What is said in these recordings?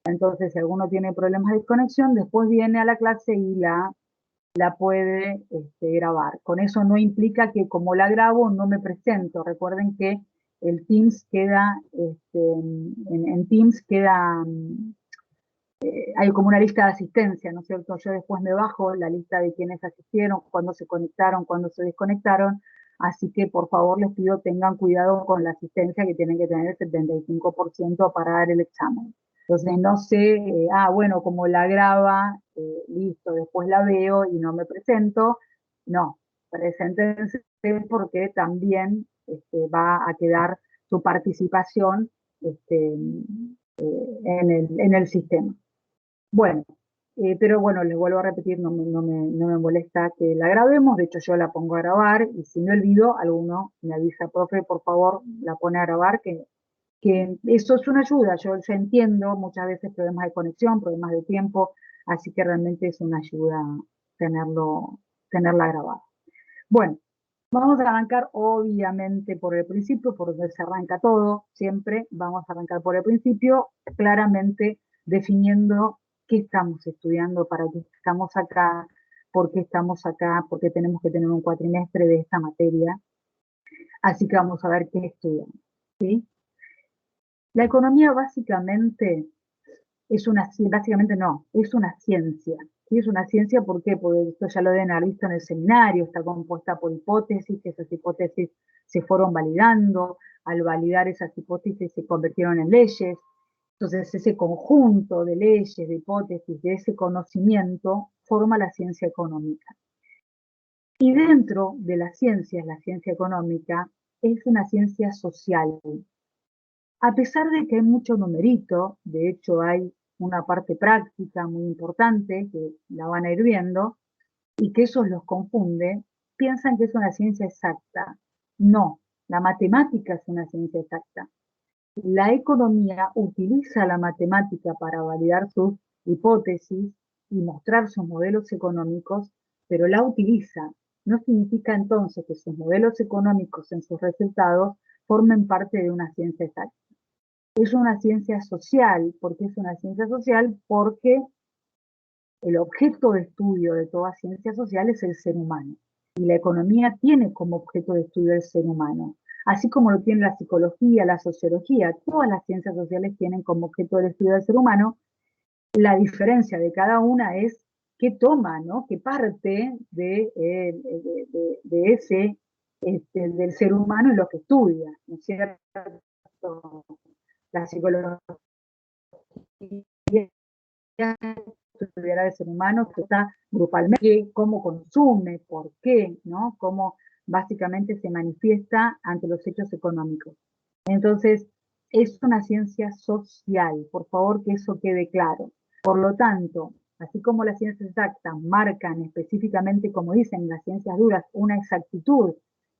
entonces si alguno tiene problemas de conexión, después viene a la clase y la puede grabar. Con eso no implica que como la grabo no me presento. Recuerden que el Teams queda, en Teams queda, hay como una lista de asistencia, ¿no es cierto? Yo después me bajo la lista de quienes asistieron, cuándo se conectaron, cuándo se desconectaron, así que por favor les pido tengan cuidado con la asistencia, que tienen que tener el 75% para dar el examen. Entonces no sé, bueno, como la graba, listo, después la veo y no me presento. No, preséntense porque también va a quedar su participación en el sistema. Bueno, pero bueno, les vuelvo a repetir, no me molesta que la grabemos, de hecho yo la pongo a grabar y si me olvido, alguno me avisa, profe, por favor, la pone a grabar, que eso es una ayuda, yo ya entiendo muchas veces problemas de conexión, problemas de tiempo, así que realmente es una ayuda tenerla grabada. Bueno, vamos a arrancar obviamente por el principio, por donde se arranca todo, siempre vamos a arrancar por el principio, claramente definiendo qué estamos estudiando, para qué estamos acá, por qué tenemos que tener un cuatrimestre de esta materia. Así que vamos a ver qué estudiamos, ¿sí? La economía básicamente es una ciencia. ¿Sí? Es una ciencia, ¿por qué? Porque esto ya lo deben haber visto en el seminario, está compuesta por hipótesis, que esas hipótesis se fueron validando, al validar esas hipótesis se convirtieron en leyes, entonces ese conjunto de leyes, de hipótesis, de ese conocimiento, forma la ciencia económica. Y dentro de las ciencias, la ciencia económica es una ciencia social. A pesar de que hay mucho numerito, de hecho hay una parte práctica muy importante que la van a ir viendo y que eso los confunde, piensan que es una ciencia exacta. No, la matemática es una ciencia exacta. La economía utiliza la matemática para validar sus hipótesis y mostrar sus modelos económicos, pero la utiliza. No significa entonces que sus modelos económicos en sus resultados formen parte de una ciencia exacta. Es una ciencia social. ¿Por qué es una ciencia social? Porque el objeto de estudio de toda ciencia social es el ser humano. Y la economía tiene como objeto de estudio el ser humano. Así como lo tiene la psicología, la sociología, todas las ciencias sociales tienen como objeto de estudio del ser humano. La diferencia de cada una es qué toma, ¿no? Qué parte de ese, del ser humano y lo que estudia, ¿no es cierto? La psicología estudiar al ser humano, que está grupalmente, cómo consume, por qué, ¿no? Cómo básicamente se manifiesta ante los hechos económicos. Entonces, es una ciencia social, por favor que eso quede claro. Por lo tanto, así como las ciencias exactas marcan específicamente, como dicen las ciencias duras, una exactitud,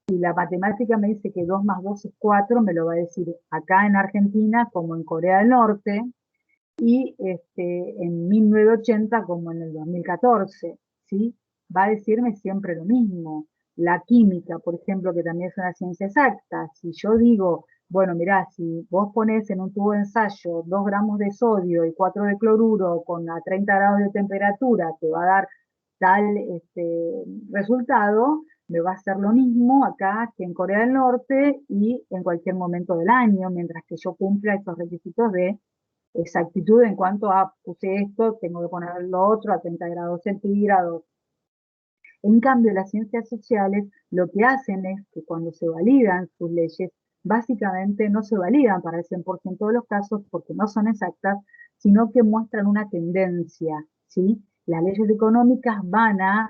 y la matemática me dice que 2 más 2 es 4, me lo va a decir acá en Argentina como en Corea del Norte, y en 1980 como en el 2014, ¿sí? Va a decirme siempre lo mismo. La química, por ejemplo, que también es una ciencia exacta, si yo digo, bueno, mirá, si vos pones en un tubo de ensayo 2 gramos de sodio y 4 de cloruro con a 30 grados de temperatura, te va a dar tal resultado, me va a hacer lo mismo acá que en Corea del Norte y en cualquier momento del año, mientras que yo cumpla estos requisitos de exactitud en cuanto a puse esto, tengo que poner lo otro a 30 grados centígrados. En cambio, las ciencias sociales lo que hacen es que cuando se validan sus leyes, básicamente no se validan para el 100% de los casos porque no son exactas, sino que muestran una tendencia, ¿sí? Las leyes económicas van a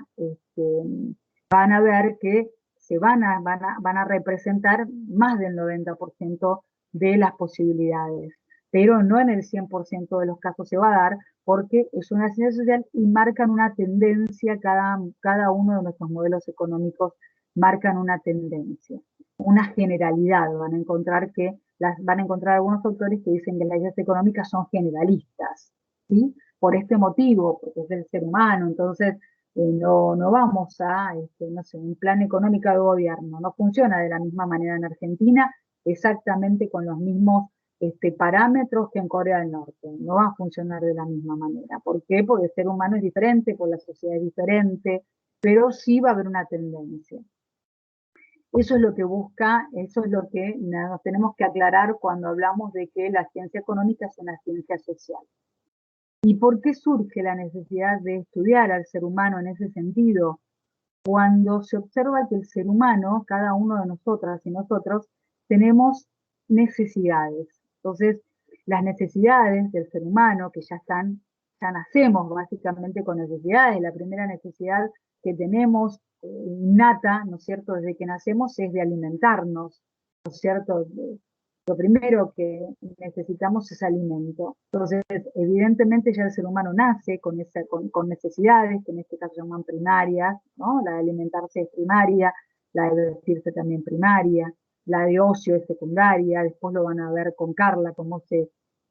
ver que van a representar más del 90% de las posibilidades, pero no en el 100% de los casos se va a dar porque es una ciencia social y marcan una tendencia, cada uno de nuestros modelos económicos marcan una tendencia, una generalidad. Van a encontrar algunos autores que dicen que las leyes económicas son generalistas, ¿sí? Por este motivo, porque es del ser humano, entonces no vamos a, no sé, un plan económico de gobierno, no funciona de la misma manera en Argentina, exactamente con los mismos parámetros que en Corea del Norte. No va a funcionar de la misma manera. ¿Por qué? Porque el ser humano es diferente, porque la sociedad es diferente, pero sí va a haber una tendencia. Eso es lo que busca, eso es lo que nos tenemos que aclarar cuando hablamos de que la ciencia económica es una ciencia social. ¿Y por qué surge la necesidad de estudiar al ser humano en ese sentido? Cuando se observa que el ser humano, cada uno de nosotras y nosotros, tenemos necesidades. Entonces, las necesidades del ser humano, que ya nacemos básicamente con necesidades. La primera necesidad que tenemos innata, ¿no es cierto?, desde que nacemos es de alimentarnos, ¿no es cierto? Lo primero que necesitamos es alimento. Entonces, evidentemente ya el ser humano nace con necesidades, que en este caso se llaman primarias, ¿no? La de alimentarse es primaria, la de vestirse también primaria, la de ocio es secundaria, después lo van a ver con Carla, cómo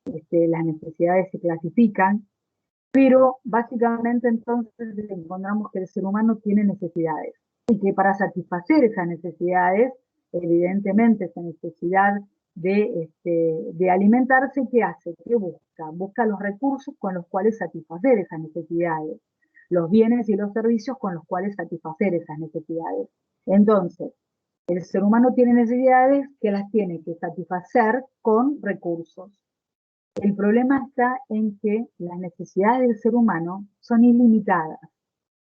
las necesidades se clasifican, pero básicamente entonces encontramos que el ser humano tiene necesidades y que para satisfacer esas necesidades, evidentemente esa necesidad de alimentarse, ¿qué hace? ¿Qué busca? Busca los recursos con los cuales satisfacer esas necesidades, los bienes y los servicios con los cuales satisfacer esas necesidades. Entonces, el ser humano tiene necesidades que las tiene que satisfacer con recursos. El problema está en que las necesidades del ser humano son ilimitadas.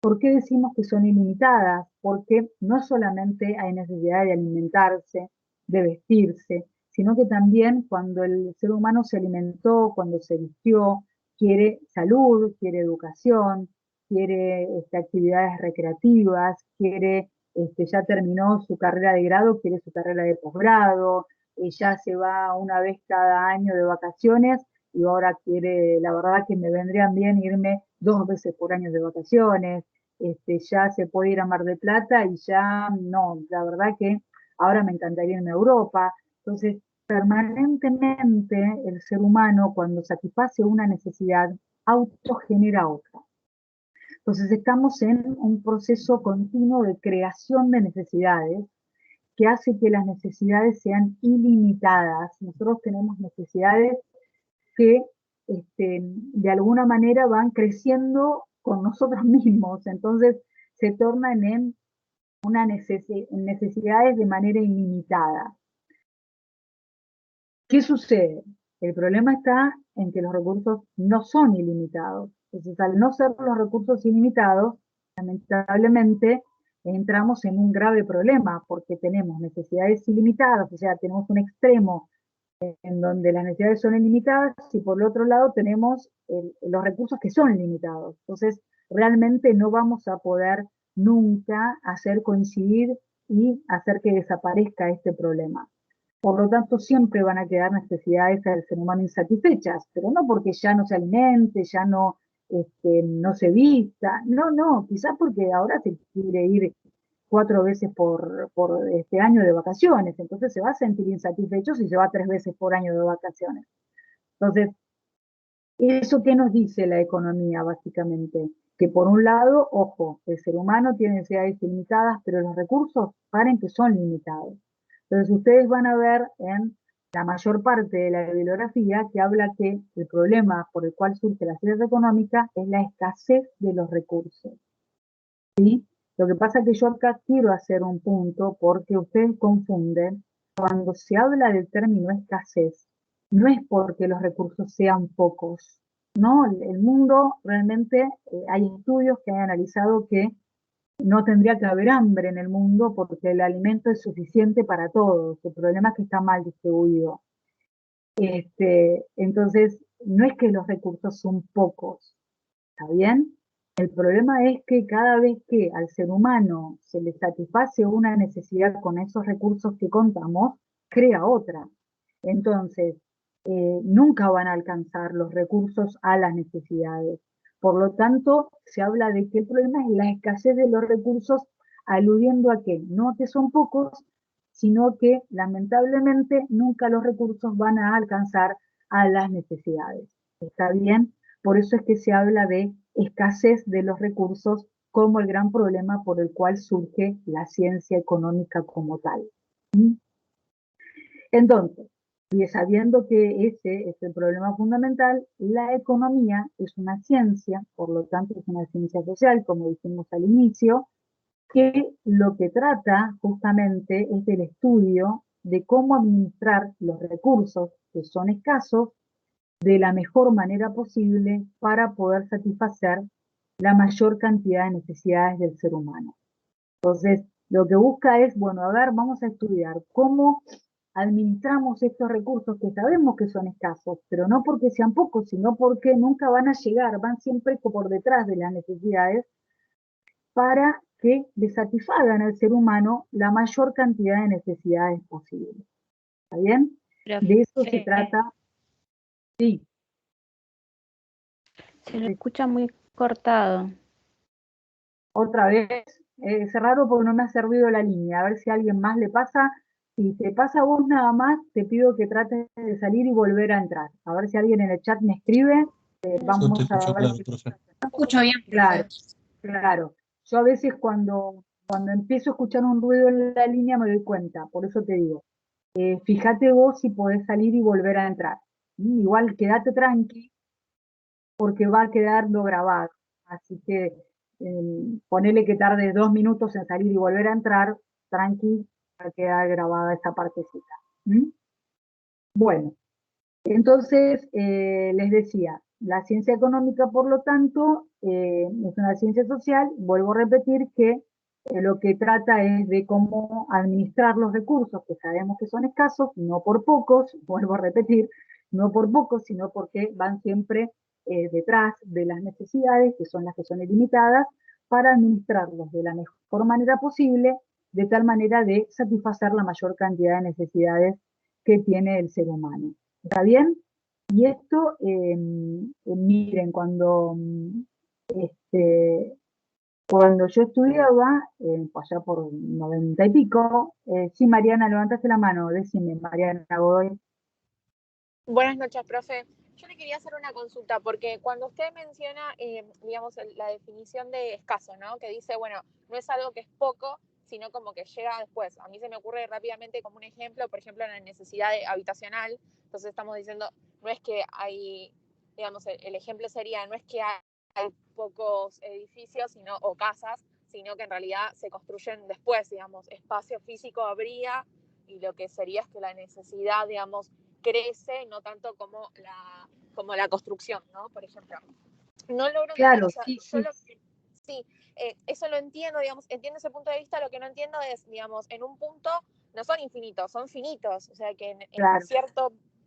¿Por qué decimos que son ilimitadas? Porque no solamente hay necesidad de alimentarse, de vestirse, sino que también cuando el ser humano se alimentó, cuando se vistió, quiere salud, quiere educación, quiere actividades recreativas, quiere, ya terminó su carrera de grado, quiere su carrera de posgrado, ya se va una vez cada año de vacaciones y ahora quiere, la verdad que me vendrían bien irme 2 veces por año de vacaciones. Ya se puede ir a Mar del Plata y ya no, la verdad que ahora me encantaría irme a Europa. Entonces, permanentemente el ser humano cuando satisface una necesidad, autogenera otra. Entonces estamos en un proceso continuo de creación de necesidades que hace que las necesidades sean ilimitadas. Nosotros tenemos necesidades que de alguna manera van creciendo con nosotros mismos, entonces se tornan en necesidades de manera ilimitada. ¿Qué sucede? El problema está en que los recursos no son ilimitados. Entonces, al no ser los recursos ilimitados, lamentablemente entramos en un grave problema porque tenemos necesidades ilimitadas, o sea, tenemos un extremo en donde las necesidades son ilimitadas y por el otro lado tenemos los recursos que son limitados. Entonces, realmente no vamos a poder nunca hacer coincidir y hacer que desaparezca este problema. Por lo tanto, siempre van a quedar necesidades del ser humano insatisfechas, pero no porque ya no se alimente, ya no se vista, no, quizás porque ahora se quiere ir 4 veces por este año de vacaciones, entonces se va a sentir insatisfecho si se va 3 veces por año de vacaciones. Entonces, ¿eso qué nos dice la economía básicamente? Que por un lado, ojo, el ser humano tiene necesidades ilimitadas, pero los recursos paren que son limitados. Entonces ustedes van a ver en la mayor parte de la bibliografía que habla que el problema por el cual surge la crisis económica es la escasez de los recursos. ¿Sí? Lo que pasa es que yo acá quiero hacer un punto porque ustedes confunden. Cuando se habla del término escasez, no es porque los recursos sean pocos, ¿no? El mundo realmente, hay estudios que han analizado que no tendría que haber hambre en el mundo porque el alimento es suficiente para todos. El problema es que está mal distribuido. Entonces, no es que los recursos son pocos, ¿está bien? El problema es que cada vez que al ser humano se le satisface una necesidad con esos recursos que contamos, crea otra. Entonces, nunca van a alcanzar los recursos a las necesidades. Por lo tanto, se habla de que el problema es la escasez de los recursos, aludiendo a que no que son pocos, sino que lamentablemente nunca los recursos van a alcanzar a las necesidades. ¿Está bien? Por eso es que se habla de escasez de los recursos como el gran problema por el cual surge la ciencia económica como tal. Entonces, Y sabiendo que ese es el problema fundamental, la economía es una ciencia, por lo tanto es una ciencia social, como dijimos al inicio, que lo que trata justamente es del estudio de cómo administrar los recursos que son escasos de la mejor manera posible para poder satisfacer la mayor cantidad de necesidades del ser humano. Entonces, lo que busca es, bueno, a ver, vamos a estudiar cómo administramos estos recursos que sabemos que son escasos, pero no porque sean pocos, sino porque nunca van a llegar, van siempre por detrás de las necesidades para que le satisfagan al ser humano la mayor cantidad de necesidades posibles. ¿Está bien? De eso se Profe, trata. Sí, se lo escucha muy cortado. otra vez, es raro porque no me ha servido la línea, a ver si a alguien más le pasa. Si te pasa a vos nada más, te pido que trates de salir y volver a entrar. A ver si alguien en el chat me escribe, Yo te vamos a escucho ver claro, si... profe. Lo escucho bien, Claro, profe. claro. Yo a veces cuando empiezo a escuchar un ruido en la línea me doy cuenta, por eso te digo, fíjate vos si podés salir y volver a entrar. Igual quédate tranqui, porque va a quedarlo grabado. Así que ponele que tarde 2 minutos en salir y volver a entrar, tranqui, va a quedar grabada esta partecita. ¿Mm? Bueno, entonces les decía, la ciencia económica, por lo tanto, es una ciencia social. Vuelvo a repetir que lo que trata es de cómo administrar los recursos que sabemos que son escasos, no por pocos, vuelvo a repetir, no por pocos, sino porque van siempre detrás de las necesidades, que son las que son ilimitadas, para administrarlos de la mejor manera posible, de tal manera de satisfacer la mayor cantidad de necesidades que tiene el ser humano. ¿Está bien? Y esto, miren, este, cuando yo estudiaba, allá por 90 y pico, sí, Mariana, levantaste la mano, decime, Mariana Godoy. Buenas noches, profe. Yo le quería hacer una consulta, porque cuando usted menciona, digamos, la definición de escaso, ¿no? Que dice, bueno, no es algo que es poco, sino como que llega después. A mí se me ocurre rápidamente como un ejemplo, por ejemplo, en la necesidad habitacional. Entonces estamos diciendo, no es que hay, digamos, el ejemplo sería, no es que hay pocos edificios o casas, sino que en realidad se construyen después, digamos, espacio físico habría, y lo que sería es que la necesidad, digamos, crece, no tanto como la construcción, ¿no? Por ejemplo. No logro entender, Claro, o sea, sí, yo sí, sí, eso lo entiendo, digamos, entiendo ese punto de vista, lo que no entiendo es, digamos, en un punto no son infinitos, son finitos, o sea que claro.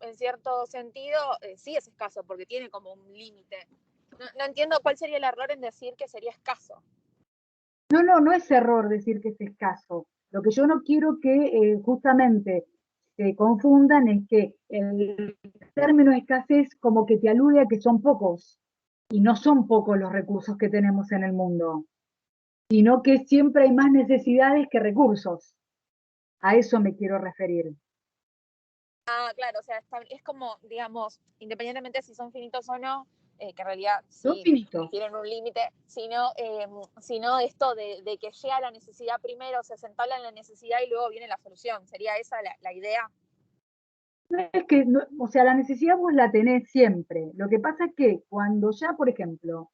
en cierto sentido sí es escaso, porque tiene como un límite. No entiendo cuál sería el error en decir que sería escaso. No, no, no es error decir que es escaso. Lo que yo no quiero que justamente se confundan es que el término escasez como que te alude a que son pocos, y no son pocos los recursos que tenemos en el mundo, sino que siempre hay más necesidades que recursos. A eso me quiero referir. Ah, claro, o sea, es como, digamos, independientemente si son finitos o no, que en realidad Son sí finitos. tienen un límite, sino esto de que llega la necesidad primero, se entabla en la necesidad y luego viene la solución. ¿Sería esa la idea? Es que, o sea, la necesidad vos la tenés siempre. Lo que pasa es que cuando ya, por ejemplo,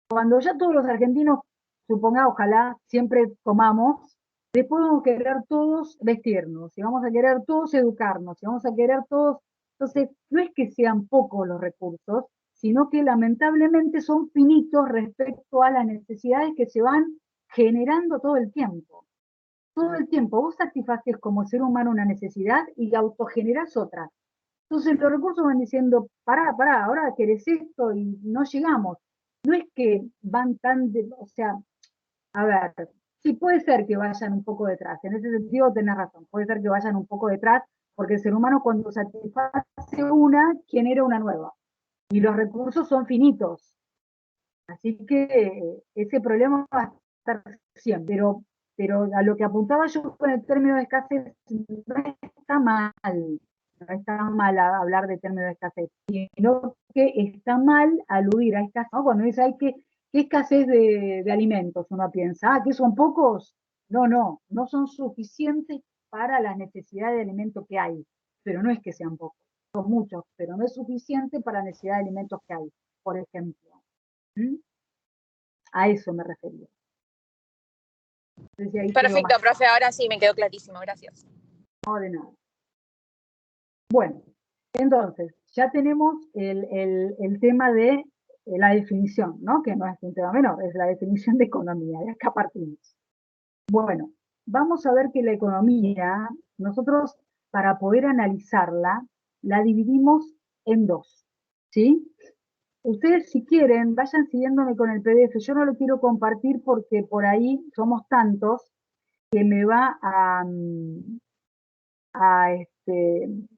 cuando ya todos los argentinos, suponga, ojalá siempre comamos, después vamos a querer todos vestirnos, y vamos a querer todos educarnos, y vamos a querer todos. Entonces, no es que sean pocos los recursos, sino que lamentablemente son finitos respecto a las necesidades que se van generando todo el tiempo. Todo el tiempo vos satisfaces como ser humano una necesidad y autogenerás otra. Entonces los recursos van diciendo, pará, ahora querés esto y no llegamos. No es que van o sea, a ver, sí puede ser que vayan un poco detrás, en ese sentido tenés razón, puede ser que vayan un poco detrás, porque el ser humano cuando satisface una, genera una nueva. Y los recursos son finitos. Así que ese problema va a estar siempre, pero a lo que apuntaba yo con el término de escasez, no está mal, no está mal hablar de término de escasez, sino que está mal aludir a escasez, ¿no? Cuando dice, ¿qué escasez de alimentos? Uno piensa, ¿que son pocos? No, no son suficientes para las necesidades de alimento que hay, pero no es que sean pocos, son muchos, pero no es suficiente para la necesidad de alimentos que hay, por ejemplo. ¿Mm? A eso me refería. Entonces, ahí Perfecto, profe, ahora sí me quedó clarísimo, gracias. No, de nada. Bueno, entonces, ya tenemos el tema de la definición, ¿no? Que no es un tema menor, es la definición de economía, de acá partimos. Bueno, vamos a ver que la economía, nosotros para poder analizarla, la dividimos en dos, ¿sí? Ustedes si quieren, vayan siguiéndome con el PDF, yo no lo quiero compartir porque por ahí somos tantos que me va a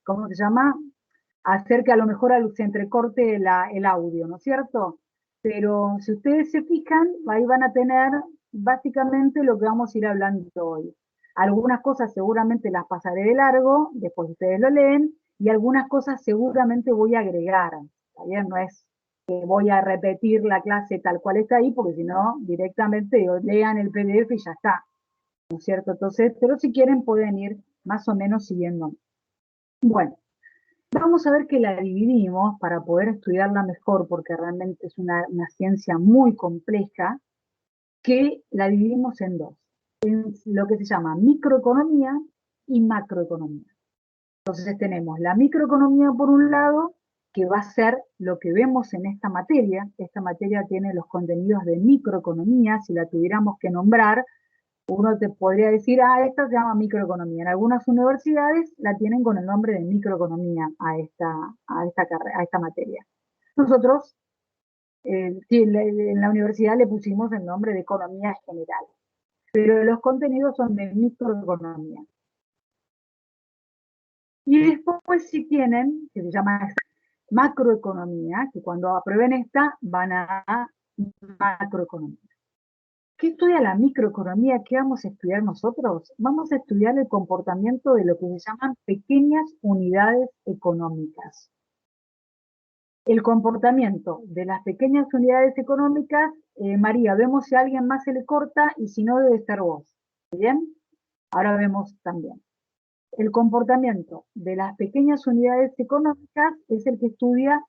¿cómo se llama? Hacer que a lo mejor se entrecorte el audio, ¿no es cierto? Pero si ustedes se fijan, ahí van a tener básicamente lo que vamos a ir hablando hoy. Algunas cosas seguramente las pasaré de largo, después ustedes lo leen, y algunas cosas seguramente voy a agregar. ¿Está bien? No es que voy a repetir la clase tal cual está ahí, porque si no, directamente digo, lean el PDF y ya está. ¿No es cierto? Entonces, pero si quieren pueden ir más o menos siguiendo. Bueno, vamos a ver que la dividimos para poder estudiarla mejor, porque realmente es una ciencia muy compleja, que la dividimos en dos, en lo que se llama microeconomía y macroeconomía. Entonces tenemos la microeconomía por un lado, que va a ser lo que vemos en esta materia tiene los contenidos de microeconomía, si la tuviéramos que nombrar, uno te podría decir, esta se llama microeconomía. En algunas universidades la tienen con el nombre de microeconomía a esta materia. Nosotros, sí, en la universidad le pusimos el nombre de economía general, pero los contenidos son de microeconomía. Y después si tienen, que se llama macroeconomía, que cuando aprueben esta van a macroeconomía. ¿Qué estudia la microeconomía? ¿Qué vamos a estudiar nosotros? Vamos a estudiar el comportamiento de lo que se llaman pequeñas unidades económicas. El comportamiento de las pequeñas unidades económicas, María, vemos si a alguien más se le corta y si no debe estar vos. ¿Bien? Ahora vemos también. El comportamiento de las pequeñas unidades económicas es el que estudia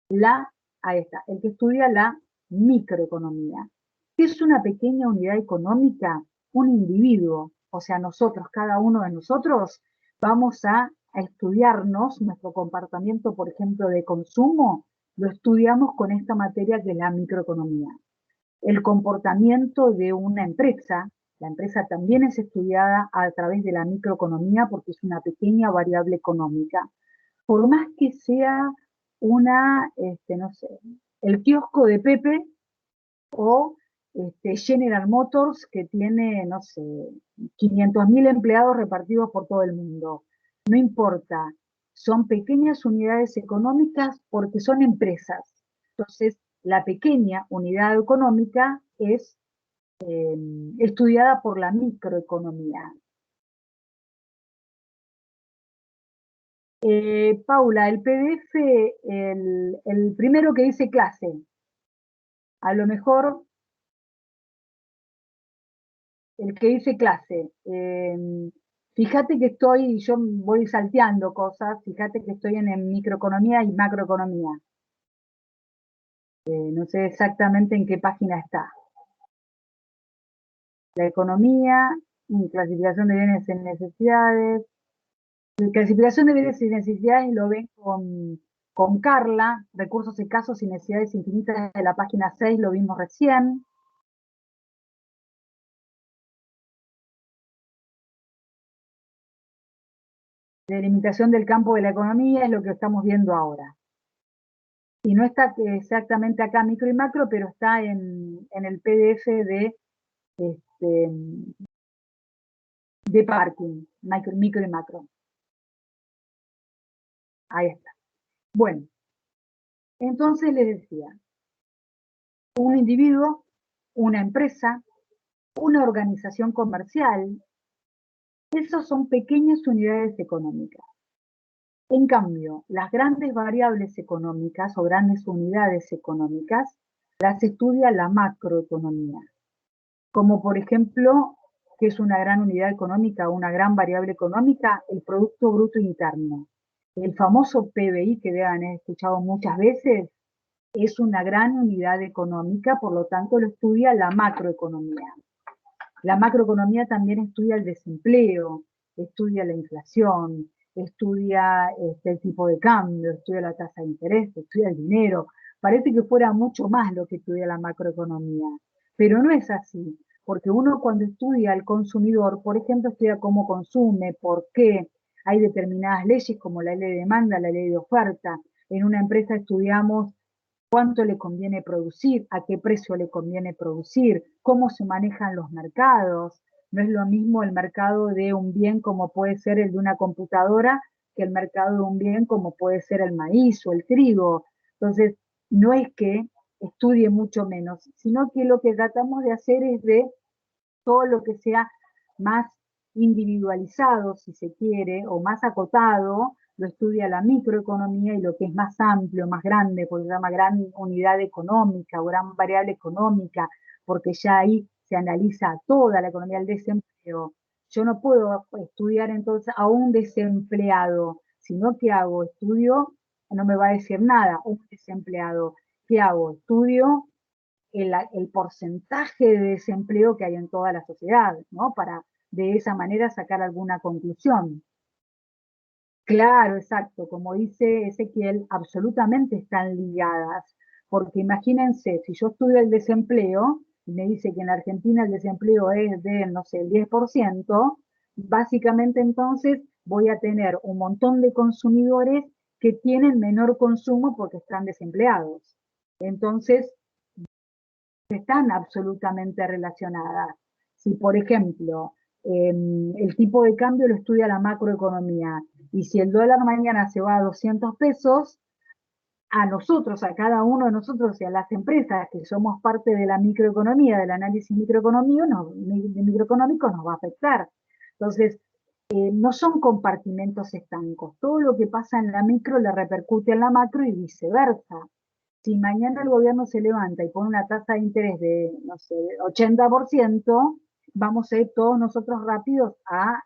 el que estudia la microeconomía. ¿Qué es una pequeña unidad económica? Un individuo, o sea, nosotros, cada uno de nosotros, vamos a estudiarnos nuestro comportamiento, por ejemplo, de consumo, lo estudiamos con esta materia que es la microeconomía. El comportamiento de una empresa, la empresa también es estudiada a través de la microeconomía porque es una pequeña variable económica. Por más que sea no sé, el kiosco de Pepe o General Motors que tiene, no sé, 500.000 empleados repartidos por todo el mundo. No importa, son pequeñas unidades económicas porque son empresas. Entonces, la pequeña unidad económica es estudiada por la microeconomía. Paula, el PDF, el primero que dice clase, a lo mejor el que dice clase, fíjate que yo voy salteando cosas, fíjate que estoy en microeconomía y macroeconomía. No sé exactamente en qué página está. La economía, clasificación de bienes y necesidades. La clasificación de bienes y necesidades lo ven con Carla, recursos escasos y necesidades infinitas de la página 6, lo vimos recién. Delimitación del campo de la economía es lo que estamos viendo ahora. Y no está exactamente acá micro y macro, pero está en el PDF de parking, micro y macro. Ahí está. Bueno, entonces les decía, un individuo, una empresa, una organización comercial, esos son pequeñas unidades económicas. En cambio, las grandes variables económicas o grandes unidades económicas las estudia la macroeconomía, como por ejemplo que es una gran unidad económica, una gran variable económica? El Producto Bruto Interno. El famoso PBI que han escuchado muchas veces es una gran unidad económica, por lo tanto lo estudia la macroeconomía. La macroeconomía también estudia el desempleo, estudia la inflación, estudia el tipo de cambio, estudia la tasa de interés, estudia el dinero. Parece que fuera mucho más lo que estudia la macroeconomía, pero no es así, porque uno cuando estudia al consumidor, por ejemplo, estudia cómo consume, por qué, hay determinadas leyes como la ley de demanda, la ley de oferta. En una empresa estudiamos cuánto le conviene producir, a qué precio le conviene producir, cómo se manejan los mercados. No es lo mismo el mercado de un bien como puede ser el de una computadora que el mercado de un bien como puede ser el maíz o el trigo. Entonces, no es que estudie mucho menos, sino que lo que tratamos de hacer es de todo lo que sea más individualizado, si se quiere, o más acotado, lo estudia la microeconomía, y lo que es más amplio, más grande, porque se llama gran unidad económica o gran variable económica, porque ya ahí se analiza toda la economía del desempleo. Yo no puedo estudiar entonces a un desempleado, sino que hago estudio, no me va a decir nada, un desempleado. ¿Qué hago? Estudio el porcentaje de desempleo que hay en toda la sociedad, ¿no? Para de esa manera sacar alguna conclusión. Claro, exacto, como dice Ezequiel, absolutamente están ligadas, porque imagínense, si yo estudio el desempleo, y me dice que en la Argentina el desempleo es de, no sé, el 10%, básicamente entonces voy a tener un montón de consumidores que tienen menor consumo porque están desempleados. Entonces, están absolutamente relacionadas. Si, por ejemplo, el tipo de cambio lo estudia la macroeconomía, y si el dólar mañana se va a 200 pesos, a nosotros, a cada uno de nosotros y a las empresas que somos parte de la microeconomía, del análisis microeconómico, nos va a afectar. Entonces, no son compartimentos estancos. Todo lo que pasa en la micro le repercute en la macro y viceversa. Si mañana el gobierno se levanta y pone una tasa de interés de, no sé, 80%, vamos a ir todos nosotros rápidos a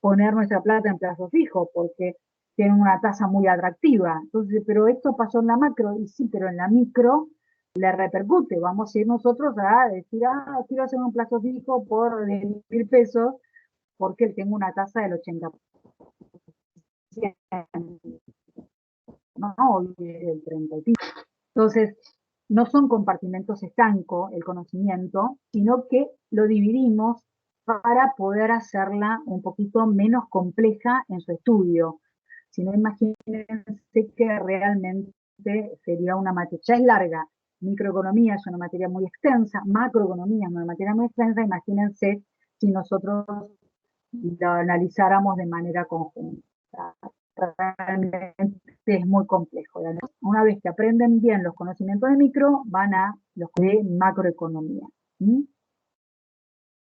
poner nuestra plata en plazo fijo, porque tienen una tasa muy atractiva. Entonces, pero esto pasó en la macro, y sí, pero en la micro le repercute. Vamos a ir nosotros a decir, quiero hacer un plazo fijo por 10.000 pesos, porque tengo una tasa del 80%, no, hoy el 30 y pico. Entonces, no son compartimentos estancos el conocimiento, sino que lo dividimos para poder hacerla un poquito menos compleja en su estudio. Si no, imagínense que realmente sería una materia, ya es larga, microeconomía es una materia muy extensa, macroeconomía es una materia muy extensa, imagínense si nosotros lo analizáramos de manera conjunta. Realmente es muy complejo. Una vez que aprenden bien los conocimientos de micro, van a los de macroeconomía. ¿Mm?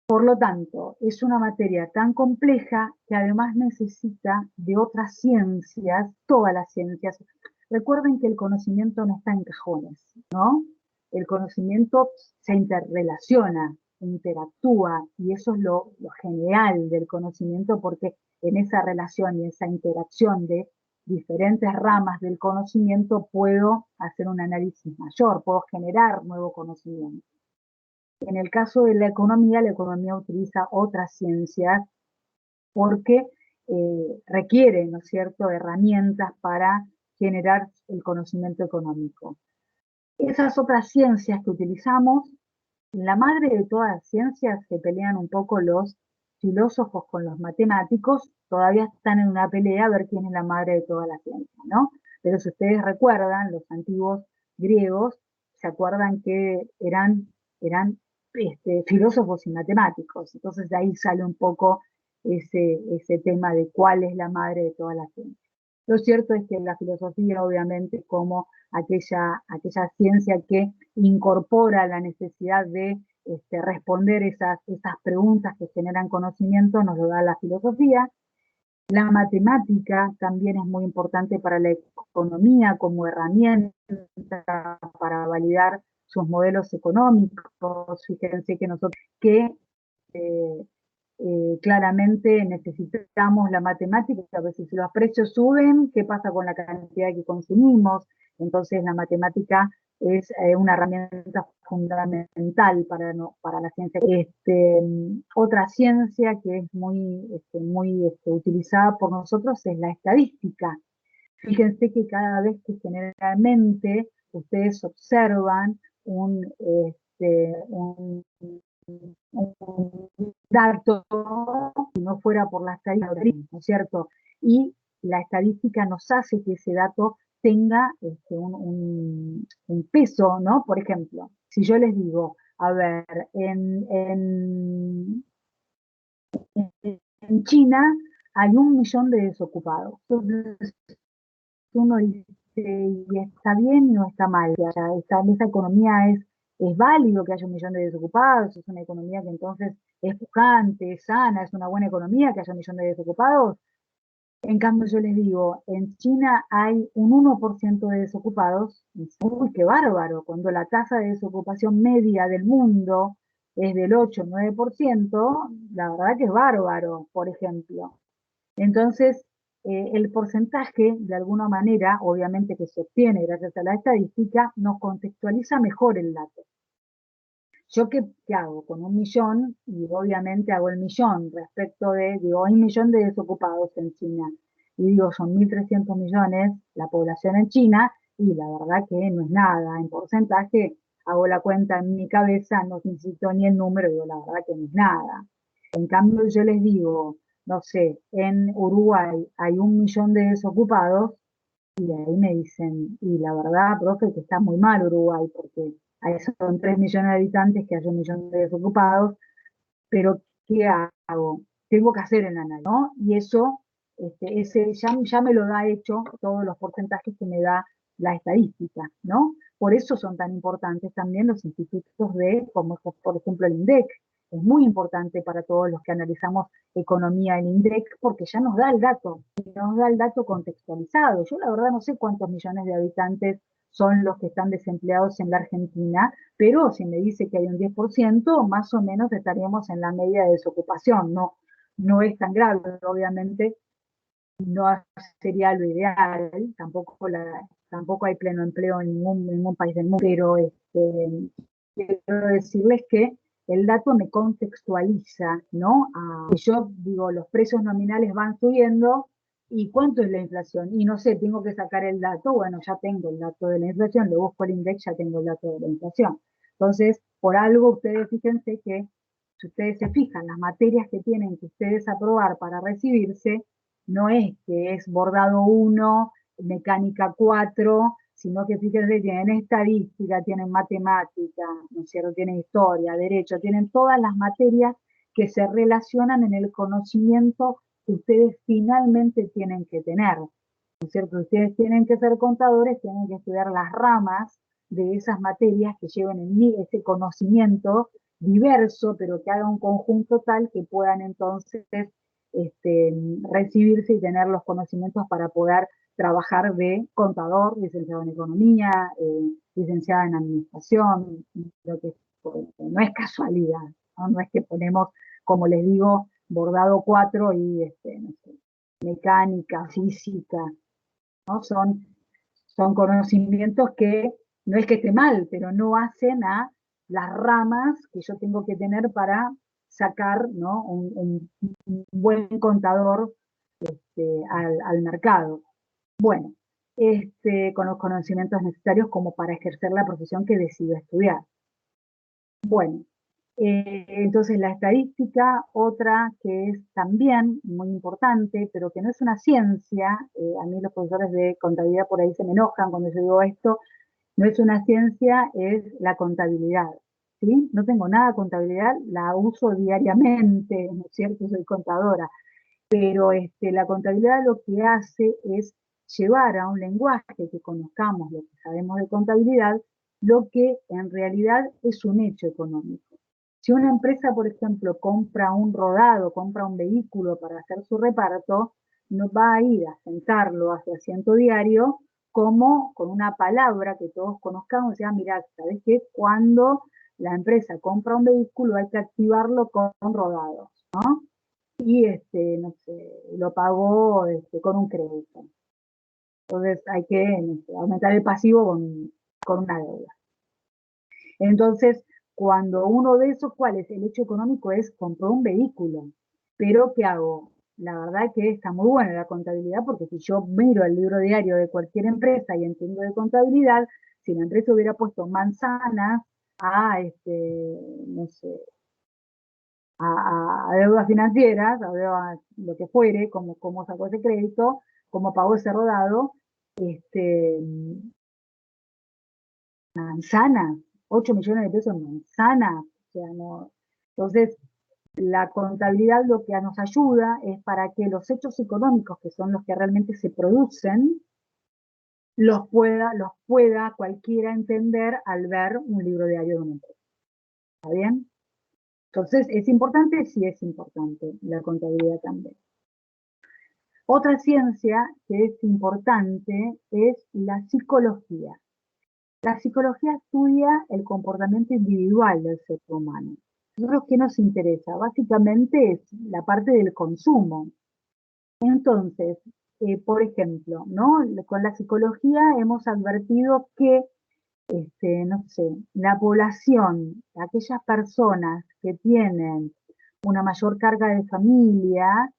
Por lo tanto, es una materia tan compleja que además necesita de otras ciencias, todas las ciencias. Recuerden que el conocimiento no está en cajones, ¿no? El conocimiento se interrelaciona, interactúa, y eso es lo genial del conocimiento, porque en esa relación y esa interacción de diferentes ramas del conocimiento puedo hacer un análisis mayor, puedo generar nuevo conocimiento. En el caso de la economía utiliza otras ciencias porque requiere, ¿no es cierto?, herramientas para generar el conocimiento económico. Esas otras ciencias que utilizamos, la madre de todas las ciencias, se pelean un poco los filósofos con los matemáticos, todavía están en una pelea a ver quién es la madre de todas las ciencias, ¿no? Pero si ustedes recuerdan, los antiguos griegos se acuerdan que eran filósofos y matemáticos. Entonces de ahí sale un poco ese tema de cuál es la madre de todas las ciencias. Lo cierto es que la filosofía, obviamente, como aquella ciencia que incorpora la necesidad de responder esas preguntas que generan conocimiento, nos lo da la filosofía. La matemática también es muy importante para la economía como herramienta para validar sus modelos económicos. Fíjense que nosotros que claramente necesitamos la matemática, a veces si los precios suben, ¿qué pasa con la cantidad que consumimos? Entonces la matemática es una herramienta fundamental para, para la ciencia. Otra ciencia que es muy utilizada por nosotros es la estadística. Fíjense que cada vez que generalmente ustedes observan un dato, si no fuera por la estadística, ¿no es cierto? Y la estadística nos hace que ese dato tenga un peso, ¿no? Por ejemplo, si yo les digo, a ver, en China hay 1 millón de desocupados. Entonces uno dice, ¿y está bien o está mal? Esa economía es válido que haya 1 millón de desocupados, es una economía que entonces es pujante, es sana, es una buena economía que haya 1 millón de desocupados. En cambio, yo les digo, en China hay un 1% de desocupados, y dice, uy, qué bárbaro, cuando la tasa de desocupación media del mundo es del 8 o 9%, la verdad que es bárbaro, por ejemplo. Entonces, el porcentaje, de alguna manera, obviamente que se obtiene gracias a la estadística, nos contextualiza mejor el dato. ¿Yo qué hago? Con 1 millón, y obviamente hago el millón respecto de, digo, hay 1 millón de desocupados en China, y digo, son 1.300 millones la población en China, y la verdad que no es nada. En porcentaje, hago la cuenta en mi cabeza, no necesito ni el número, digo, la verdad que no es nada. En cambio, yo les digo, no sé, en Uruguay hay 1 millón de desocupados, y ahí me dicen, y la verdad, profe, que está muy mal Uruguay, porque ahí son 3 millones de habitantes, que hay 1 millón de desocupados, pero ¿qué hago? Tengo que hacer el análisis, ¿no? Y eso, ya me lo da hecho todos los porcentajes que me da la estadística, ¿no? Por eso son tan importantes también los institutos como por ejemplo el INDEC. Es muy importante para todos los que analizamos economía el INDEC, porque ya nos da el dato contextualizado. Yo la verdad no sé cuántos millones de habitantes son los que están desempleados en la Argentina, pero si me dice que hay un 10%, más o menos estaríamos en la media de desocupación. No es tan grave, obviamente no sería lo ideal, tampoco hay pleno empleo en ningún país del mundo, pero quiero decirles que el dato me contextualiza, ¿no? Yo digo, los precios nominales van subiendo, ¿y cuánto es la inflación? Y no sé, tengo que sacar el dato, bueno, ya tengo el dato de la inflación, le busco el index, ya tengo el dato de la inflación. Entonces, por algo ustedes fíjense que, si ustedes se fijan, las materias que tienen que ustedes aprobar para recibirse, no es que es bordado 1, mecánica 4, sino que fíjense, tienen estadística, tienen matemática, ¿no es cierto? Tienen historia, derecho, tienen todas las materias que se relacionan en el conocimiento que ustedes finalmente tienen que tener, ¿no es cierto? Ustedes tienen que ser contadores, tienen que estudiar las ramas de esas materias que lleven en mí ese conocimiento diverso, pero que haga un conjunto tal que puedan entonces recibirse y tener los conocimientos para poder trabajar de contador, licenciado en economía, licenciada en administración, lo que no es casualidad, ¿no? No es que ponemos, como les digo, bordado 4 y no sé, mecánica, física, ¿no? Son conocimientos que no es que esté mal, pero no hacen a las ramas que yo tengo que tener para sacar, ¿no? un buen contador al mercado. Bueno, con los conocimientos necesarios como para ejercer la profesión que decido estudiar. Bueno, entonces la estadística, otra que es también muy importante, pero que no es una ciencia, a mí los profesores de contabilidad por ahí se me enojan cuando yo digo esto, no es una ciencia, es la contabilidad. ¿Sí? No tengo nada de contabilidad, la uso diariamente, ¿no es cierto? Soy contadora, pero la contabilidad lo que hace es llevar a un lenguaje que conozcamos lo que sabemos de contabilidad, lo que en realidad es un hecho económico. Si una empresa, por ejemplo, compra un rodado, compra un vehículo para hacer su reparto, no va a ir a sentarlo a su asiento diario como con una palabra que todos conozcamos, o sea, mirá, ¿sabes qué? Cuando la empresa compra un vehículo hay que activarlo con rodados. Y no sé, lo pagó con un crédito. Entonces hay que no sé, aumentar el pasivo con una deuda. Entonces, cuando uno ve eso, ¿cuál es? El hecho económico es compró un vehículo. Pero, ¿qué hago? La verdad que está muy buena la contabilidad, porque si yo miro el libro diario de cualquier empresa y entiendo de contabilidad, si la empresa hubiera puesto manzanas a, no sé, a deudas financieras, a deudas, lo que fuere, como sacó ese crédito, cómo pagó ese rodado, manzanas, 8 millones de pesos en manzanas, o sea, no. Entonces, la contabilidad lo que nos ayuda es para que los hechos económicos, que son los que realmente se producen, los pueda cualquiera entender al ver un libro diario de una empresa. ¿Está bien? Entonces, ¿es importante? Sí, es importante la contabilidad también. Otra ciencia que es importante es la psicología. La psicología estudia el comportamiento individual del ser humano. Nosotros, ¿qué nos interesa? Básicamente es la parte del consumo. Entonces, por ejemplo, ¿no? Con la psicología hemos advertido que, no sé, la población, aquellas personas que tienen una mayor carga de familia,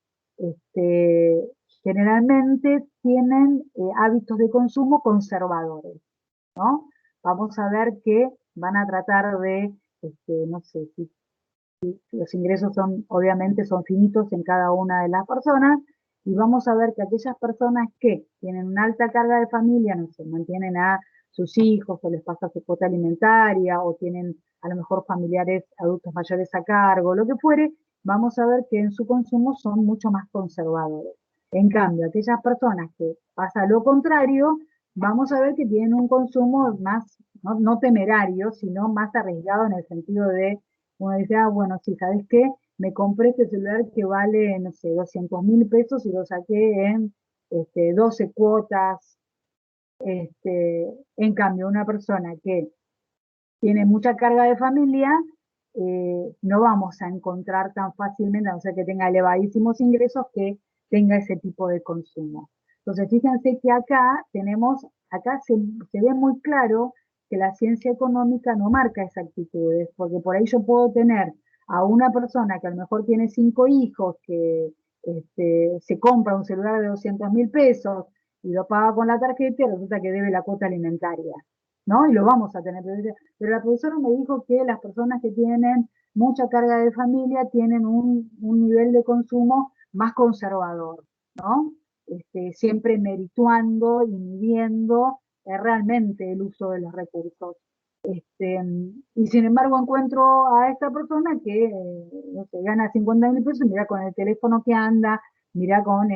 generalmente tienen hábitos de consumo conservadores, ¿no? Vamos a ver que van a tratar de, no sé, si los ingresos son, obviamente, son finitos en cada una de las personas, y vamos a ver que aquellas personas que tienen una alta carga de familia, no sé, mantienen a sus hijos, o les pasa su cuota alimentaria, o tienen a lo mejor familiares adultos mayores a cargo, lo que fuere, vamos a ver que en su consumo son mucho más conservadores. En cambio, aquellas personas que pasa lo contrario, vamos a ver que tienen un consumo más, no temerario, sino más arriesgado, en el sentido de, uno dice, bueno, sí, ¿sabes qué? Me compré este celular que vale, no sé, 200.000 pesos y lo saqué en 12 cuotas. En cambio, una persona que tiene mucha carga de familia, no vamos a encontrar tan fácilmente, a no ser que tenga elevadísimos ingresos, que tenga ese tipo de consumo. Entonces, fíjense que acá se ve muy claro que la ciencia económica no marca esas actitudes, porque por ahí yo puedo tener a una persona que a lo mejor tiene 5 hijos, que se compra un celular de 200.000 pesos y lo paga con la tarjeta, y resulta que debe la cuota alimentaria, ¿no? Y lo vamos a tener. Pero la profesora me dijo que las personas que tienen mucha carga de familia tienen un nivel de consumo más conservador, ¿no? Siempre merituando y midiendo realmente el uso de los recursos. Y sin embargo encuentro a esta persona que, no sé, gana 50.000 pesos, mira con el teléfono que anda, mira con,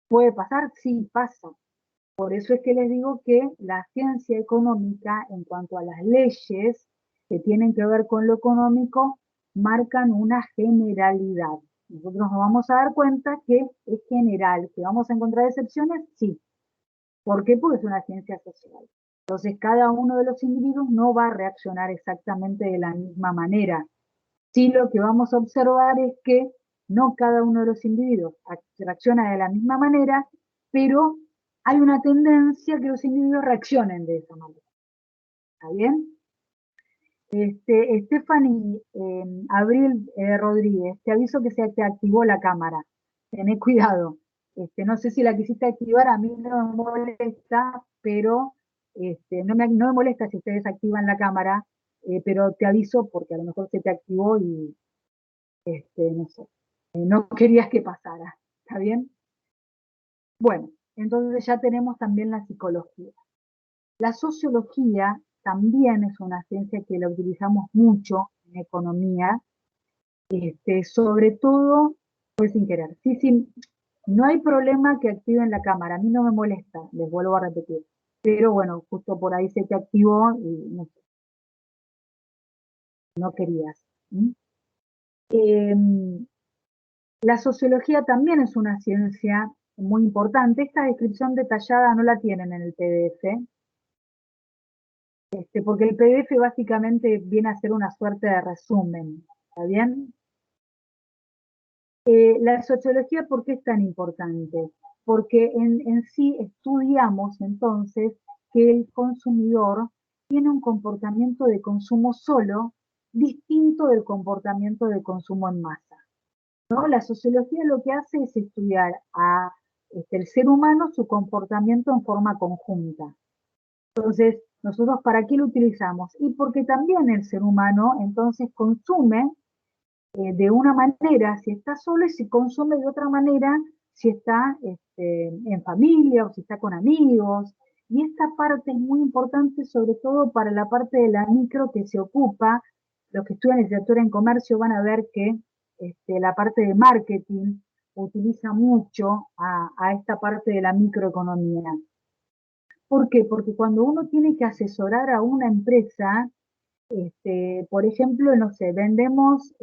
¿puede pasar? Sí, pasa. Por eso es que les digo que la ciencia económica, en cuanto a las leyes que tienen que ver con lo económico, marcan una generalidad. Nosotros nos vamos a dar cuenta que es general, que vamos a encontrar excepciones, sí. ¿Por qué? Porque es una ciencia social. Entonces, cada uno de los individuos no va a reaccionar exactamente de la misma manera. Sí, lo que vamos a observar es que no cada uno de los individuos reacciona de la misma manera, pero hay una tendencia que los individuos reaccionen de esa manera. ¿Está bien? Stephanie, Abril Rodríguez, te aviso que se te activó la cámara. Tené cuidado. No sé si la quisiste activar, a mí no me molesta, pero no me molesta si ustedes activan la cámara, pero te aviso porque a lo mejor se te activó y no sé, no querías que pasara. ¿Está bien? Bueno, entonces ya tenemos también la psicología. La sociología también es una ciencia que la utilizamos mucho en economía, sobre todo, pues sin querer. Sí, sí, no hay problema que activen la cámara, a mí no me molesta, les vuelvo a repetir. Pero bueno, justo por ahí se te activó y no, no querías. La sociología también es una ciencia muy importante. Esta descripción detallada no la tienen en el PDF, porque el PDF básicamente viene a ser una suerte de resumen, ¿está bien? La sociología, ¿por qué es tan importante? Porque en sí estudiamos entonces que el consumidor tiene un comportamiento de consumo solo distinto del comportamiento de consumo en masa, ¿no? La sociología lo que hace es estudiar a el ser humano, su comportamiento en forma conjunta. Entonces, ¿nosotros para qué lo utilizamos? Y porque también el ser humano entonces consume de una manera si está solo y si consume de otra manera si está en familia o si está con amigos. Y esta parte es muy importante, sobre todo para la parte de la micro que se ocupa. Los que estudian literatura en comercio van a ver que la parte de marketing utiliza mucho a esta parte de la microeconomía. ¿Por qué? Porque cuando uno tiene que asesorar a una empresa, por ejemplo, no sé, vendemos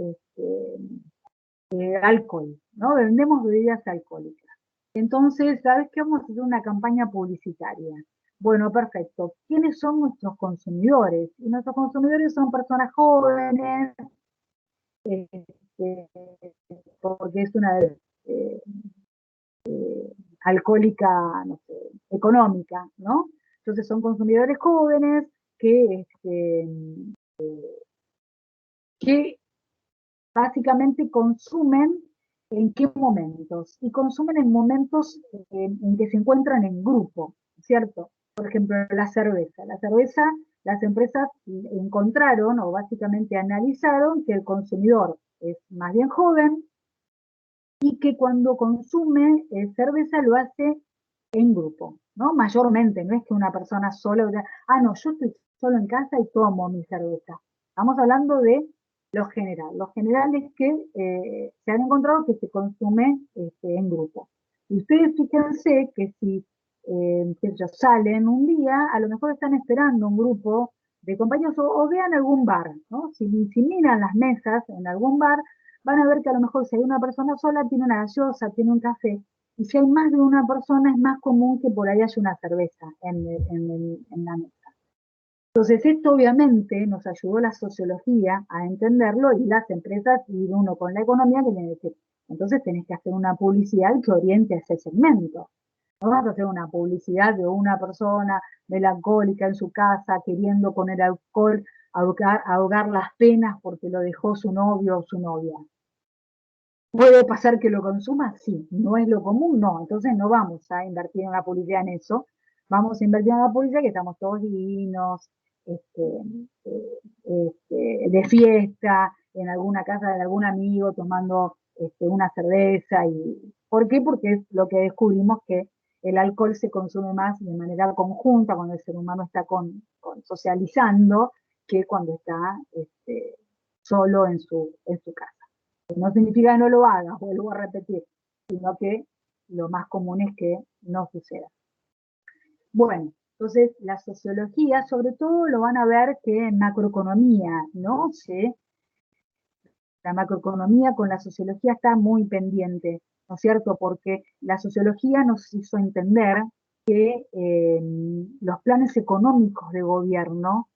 alcohol, ¿no? Vendemos bebidas alcohólicas. Entonces, ¿sabes qué? Vamos a hacer una campaña publicitaria. Bueno, perfecto. ¿Quiénes son nuestros consumidores? Y nuestros consumidores son personas jóvenes, este, porque es una eh, alcohólica, no sé, económica, ¿no? Entonces son consumidores jóvenes que básicamente consumen en qué momentos, y consumen en momentos en que se encuentran en grupo, ¿cierto? Por ejemplo, la cerveza. La cerveza, las empresas encontraron o básicamente analizaron que el consumidor es más bien joven y que cuando consume cerveza lo hace en grupo, ¿no? Mayormente, no es que una persona sola, no, yo estoy solo en casa y tomo mi cerveza. Estamos hablando de lo general. Lo general es que se han encontrado que se consume en grupo. Y ustedes fíjense que si ellos salen un día, a lo mejor están esperando un grupo de compañeros o vean algún bar, ¿no? Si miran las mesas en algún bar, van a ver que a lo mejor si hay una persona sola, tiene una gaseosa, tiene un café, y si hay más de una persona, es más común que por ahí haya una cerveza en la mesa. Entonces, esto obviamente nos ayudó la sociología a entenderlo y las empresas y uno con la economía que tiene que decir, entonces tenés que hacer una publicidad que oriente a ese segmento. No vas a hacer una publicidad de una persona melancólica en su casa queriendo poner alcohol, ahogar las penas porque lo dejó su novio o su novia. ¿Puede pasar que lo consuma? Sí. ¿No es lo común? No. Entonces no vamos a invertir en una publicidad en eso. Vamos a invertir en una publicidad que estamos todos divinos, de fiesta, en alguna casa de algún amigo tomando una cerveza. ¿Por qué? Porque es lo que descubrimos que el alcohol se consume más de manera conjunta cuando el ser humano está socializando que cuando está solo en su casa. No significa que no lo hagas, vuelvo a repetir, sino que lo más común es que no suceda. Bueno, entonces la sociología, sobre todo lo van a ver que en macroeconomía, ¿no? Sí, la macroeconomía con la sociología está muy pendiente, ¿no es cierto? Porque la sociología nos hizo entender que los planes económicos de gobierno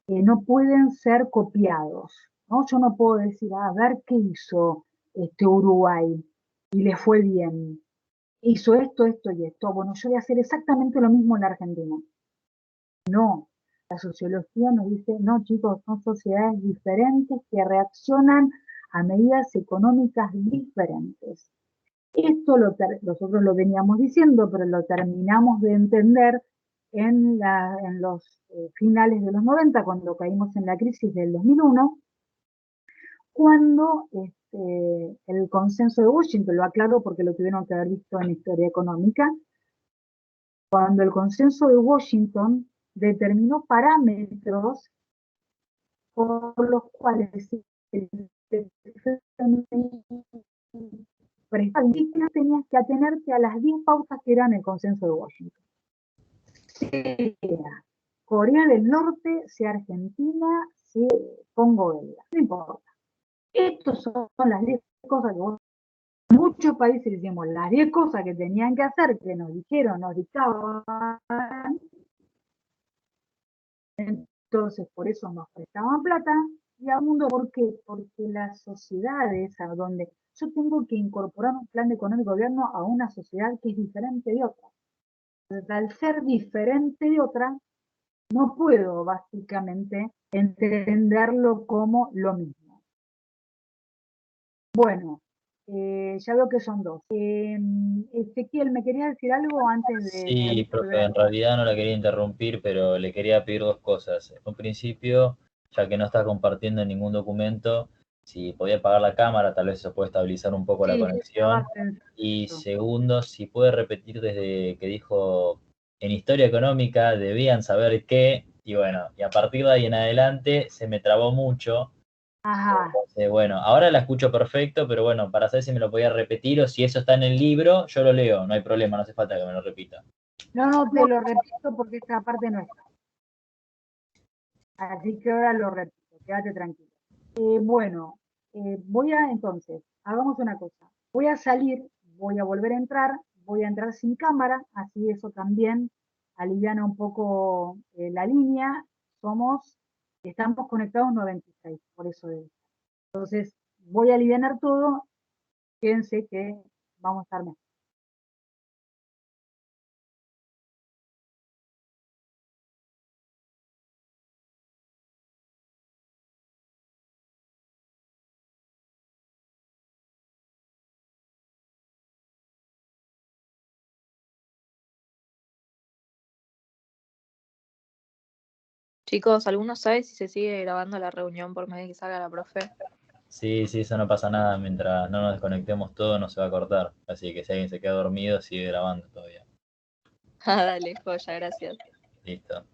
no pueden ser copiados, ¿no? Yo no puedo decir, a ver qué hizo Uruguay y le fue bien. Hizo esto, esto y esto. Bueno, yo voy a hacer exactamente lo mismo en la Argentina. No, la sociología nos dice, no chicos, son sociedades diferentes que reaccionan a medidas económicas diferentes. Esto nosotros lo veníamos diciendo, pero lo terminamos de entender en los finales de los 90, cuando caímos en la crisis del 2001, cuando el consenso de Washington, lo aclaro porque lo tuvieron que haber visto en historia económica, cuando el consenso de Washington determinó parámetros por los cuales tenías que atenerte a las 10 pautas que eran el consenso de Washington. Sea Corea del Norte, sea Argentina, sea Congo belga, no importa. Estas son las 10 cosas que vos, muchos países hicimos las 10 cosas que tenían que hacer, que nos dijeron, nos dictaban. Entonces, por eso nos prestaban plata Y a mundo, ¿por qué? Porque las sociedades a donde yo tengo que incorporar un plan económico de gobierno a una sociedad que es diferente de otra. Entonces, al ser diferente de otra, no puedo básicamente entenderlo como lo mismo. Bueno, ya veo que son dos. Ezequiel, ¿me querías decir algo antes de Sí, salir? profe, en realidad no la quería interrumpir, pero le quería pedir dos cosas. En un principio, ya que no está compartiendo ningún documento, si podía apagar la cámara, tal vez se puede estabilizar un poco la Sí, estaba conexión. Y pensando. segundo, si puede repetir desde que dijo en historia económica debían saber qué, y bueno, y a partir de ahí en adelante se me trabó mucho. Ajá. Bueno, ahora la escucho perfecto, pero bueno, para saber si me lo podía repetir o si eso está en el libro, yo lo leo, no hay problema, no hace falta que me lo repita. No, no te lo repito porque esta parte no está. Así que ahora lo repito, quédate tranquilo. Bueno, entonces, hagamos una cosa. Voy a salir, voy a volver a entrar, voy a entrar sin cámara, así eso también aliviana un poco la línea. Estamos conectados 96, por eso es. Entonces, voy a alivianar todo, fíjense que vamos a estar mejor. Chicos, ¿alguno sabe si se sigue grabando la reunión por medio de que salga la profe? Sí, sí, eso no pasa nada. Mientras no nos desconectemos todo, no se va a cortar. Así que si alguien se queda dormido, sigue grabando todavía. Ah, dale, joya, gracias. Listo.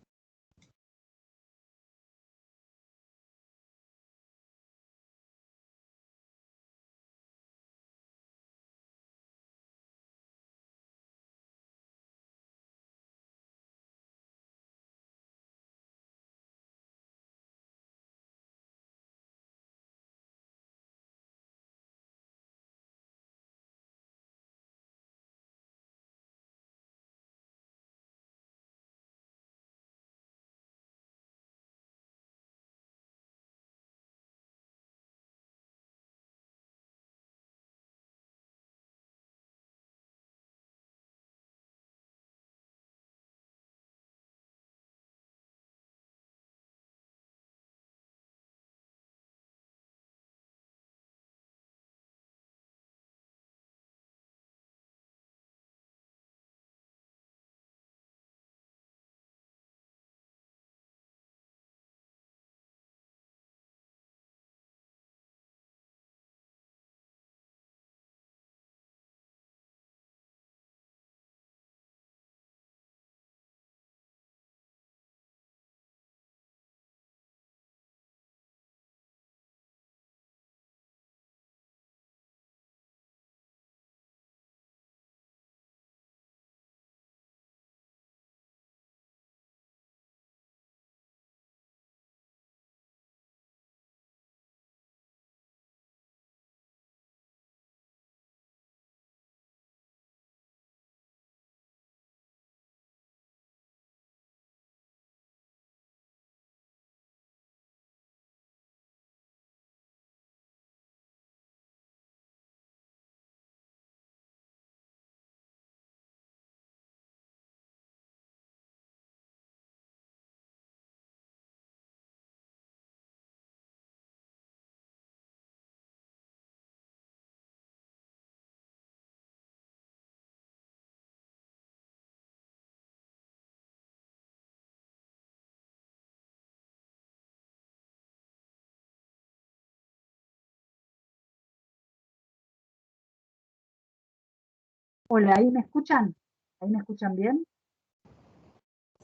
Hola, ¿ahí me escuchan? ¿Ahí me escuchan bien?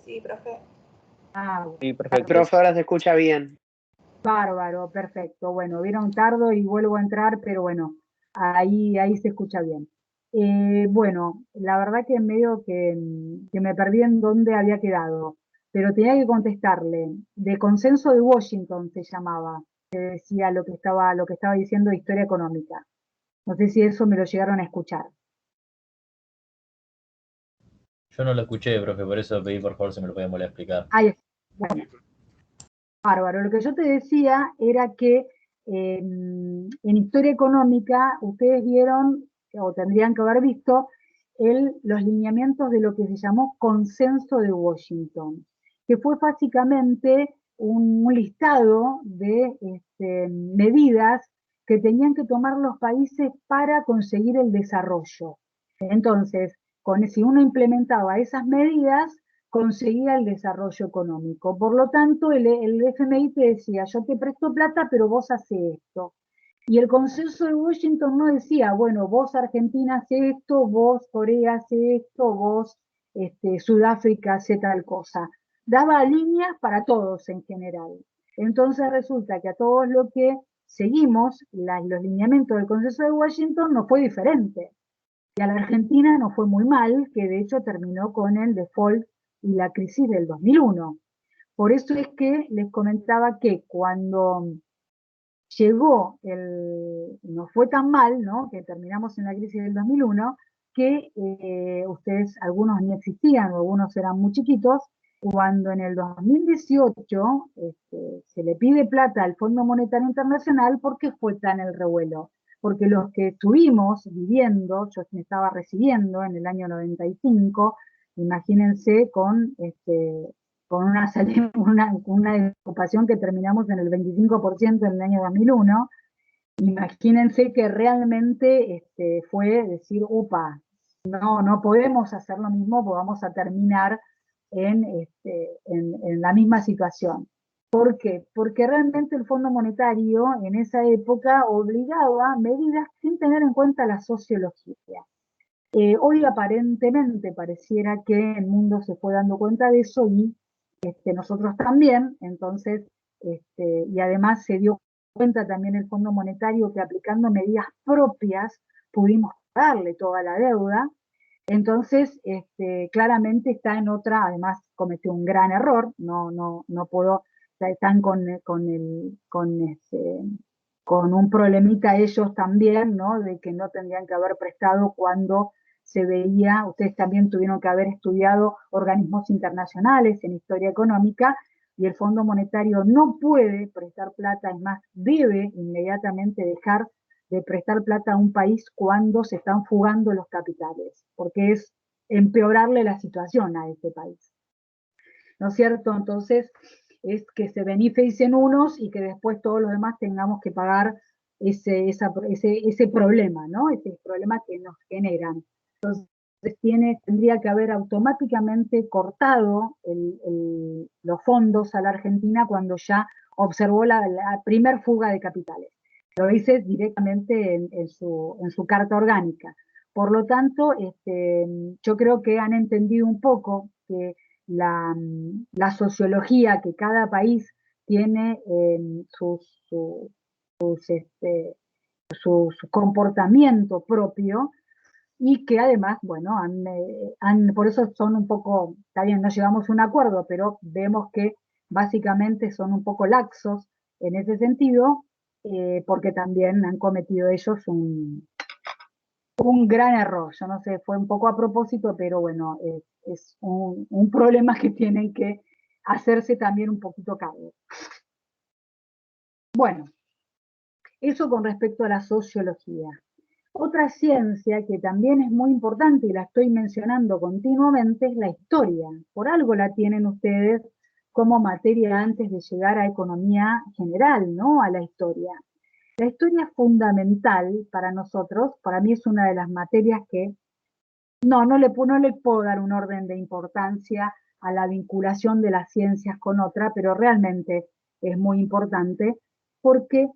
Sí, profe. Ah, Sí, perfecto. Profe, ahora se escucha bien. bárbaro, perfecto. Bueno, vieron tardo y vuelvo a entrar, pero bueno, ahí se escucha bien. Bueno, la verdad que medio que me perdí en dónde había quedado, pero tenía que contestarle. De consenso de Washington se llamaba, que decía lo que estaba diciendo de historia económica. No sé si eso me lo llegaron a escuchar. Yo no lo escuché, profe, por eso pedí por favor si me lo podían volver a explicar. Ahí, bueno, Bárbaro. Lo que yo te decía era que en historia económica ustedes vieron, o tendrían que haber visto, los lineamientos de lo que se llamó Consenso de Washington, que fue básicamente un listado de medidas que tenían que tomar los países para conseguir el desarrollo. Entonces, si uno implementaba esas medidas, conseguía el desarrollo económico. Por lo tanto, el FMI te decía, yo te presto plata, pero vos haces esto. Y el consenso de Washington no decía, bueno, vos Argentina hace esto, vos Corea hace esto, vos Sudáfrica hace tal cosa. Daba líneas para todos en general. Entonces resulta que a todos los que seguimos los lineamientos del consenso de Washington no fue diferente. Y a la Argentina no fue muy mal, que de hecho terminó con el default y la crisis del 2001. Por eso es que les comentaba que cuando llegó no fue tan mal, ¿no? Que terminamos en la crisis del 2001, que ustedes, algunos ni existían o algunos eran muy chiquitos, cuando en el 2018 se le pide plata al Fondo Monetario Internacional, ¿por qué fue tan el revuelo? Porque los que estuvimos viviendo, yo me estaba recibiendo en el año 95, imagínense con una ocupación que terminamos en el 25% en el año 2001, imagínense que realmente fue decir, upa, no podemos hacer lo mismo, porque vamos a terminar en la misma situación. ¿Por qué? Porque realmente el Fondo Monetario en esa época obligaba medidas sin tener en cuenta la sociología. Hoy aparentemente pareciera que el mundo se fue dando cuenta de eso y nosotros también, entonces, y además se dio cuenta también el Fondo Monetario que aplicando medidas propias pudimos darle toda la deuda. Entonces, claramente está en otra, además cometió un gran error, no puedo, están con un problemita ellos también, ¿no? De que no tendrían que haber prestado cuando se veía, ustedes también tuvieron que haber estudiado organismos internacionales en historia económica, y el Fondo Monetario no puede prestar plata, es más, debe inmediatamente dejar de prestar plata a un país cuando se están fugando los capitales, porque es empeorarle la situación a ese país. ¿No es cierto? Entonces, es que se beneficien unos y que después todos los demás tengamos que pagar ese problema, ¿no? Ese problema que nos generan. Entonces, tendría que haber automáticamente cortado los fondos a la Argentina cuando ya observó la primer fuga de capitales. Lo dice directamente en su carta orgánica. Por lo tanto, yo creo que han entendido un poco que la sociología que cada país tiene su comportamiento propio, y que además, bueno, por eso son un poco, está bien, no llegamos a un acuerdo, pero vemos que básicamente son un poco laxos en ese sentido, porque también han cometido ellos un gran error. Yo no sé, fue un poco a propósito, pero bueno, es un problema que tienen que hacerse también un poquito cargo. Bueno, eso con respecto a la sociología. Otra ciencia que también es muy importante y la estoy mencionando continuamente es la historia. Por algo la tienen ustedes como materia antes de llegar a economía general, ¿no? A la historia. La historia es fundamental para nosotros, para mí es una de las materias que no le puedo dar un orden de importancia a la vinculación de las ciencias con otra, pero realmente es muy importante porque